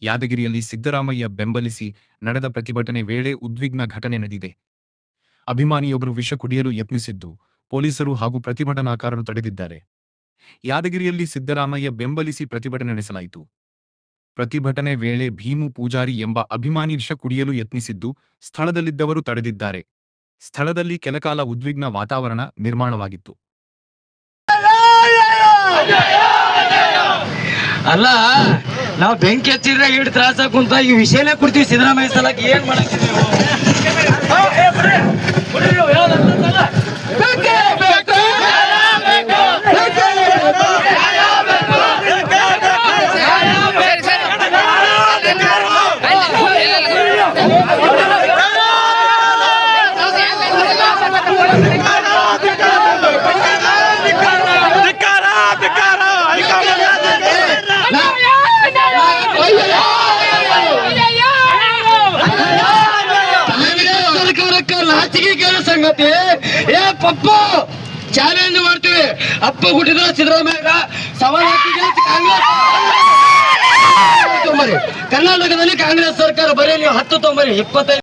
ಯಾದಗಿರಿಯಲ್ಲಿ ಸಿದ್ದರಾಮಯ್ಯ ಬೆಂಬಲಿಸಿ ನಡೆದ ಪ್ರತಿಭಟನೆ ವೇಳೆ ಉದ್ವಿಗ್ನ ಘಟನೆ ನಡೆದಿದೆ. ಅಭಿಮಾನಿಯೊಬ್ಬರು ವಿಷ ಕುಡಿಯಲು ಯತ್ನಿಸಿದ್ದು ಪೊಲೀಸರು ಹಾಗೂ ಪ್ರತಿಭಟನಾಕಾರರು ತಡೆದಿದ್ದಾರೆ. ಯಾದಗಿರಿಯಲ್ಲಿ ಸಿದ್ದರಾಮಯ್ಯ ಬೆಂಬಲಿಸಿ ಪ್ರತಿಭಟನೆ ನಡೆಸಲಾಯಿತು. ಪ್ರತಿಭಟನೆ ವೇಳೆ ಭೀಮು ಪೂಜಾರಿ ಎಂಬ ಅಭಿಮಾನಿ ವಿಷ ಕುಡಿಯಲು ಯತ್ನಿಸಿದ್ದು ಸ್ಥಳದಲ್ಲಿದ್ದವರು ತಡೆದಿದ್ದಾರೆ. ಸ್ಥಳದಲ್ಲಿ ಕೆಲಕಾಲ ಉದ್ವಿಗ್ನ ವಾತಾವರಣ ನಿರ್ಮಾಣವಾಗಿತ್ತು. ಅಲ್ಲ, ನಾವು ಬೆಂಕಿ ಹಚ್ಚಿದ್ರೆ ಇಟ್ಟು ತ್ರಾಸ ಕುಂತ ಈ ವಿಷಯನೇ ಕೊಡ್ತೀವಿ. ಸಿದ್ದರಾಮಯ್ಯ ಸಲಕ್ಕೆ ಏನ್ ಮಾಡಕ್ತೀವಿ? ಸಂಗತಿ ಏ ಪಪ್ಪ ಚಾಲೆಂಜ್ ಮಾಡ್ತೀವಿ. ಅಪ್ಪ ಹುಟ್ಟಿದ ಸಿದ್ದರಾಮಯ್ಯ ಸವಾಲ್ ಕರ್ನಾಟಕದಲ್ಲಿ ಕಾಂಗ್ರೆಸ್ ಸರ್ಕಾರ ಬರೀ ನೀವು 10 ತೊಂಬರಿ 25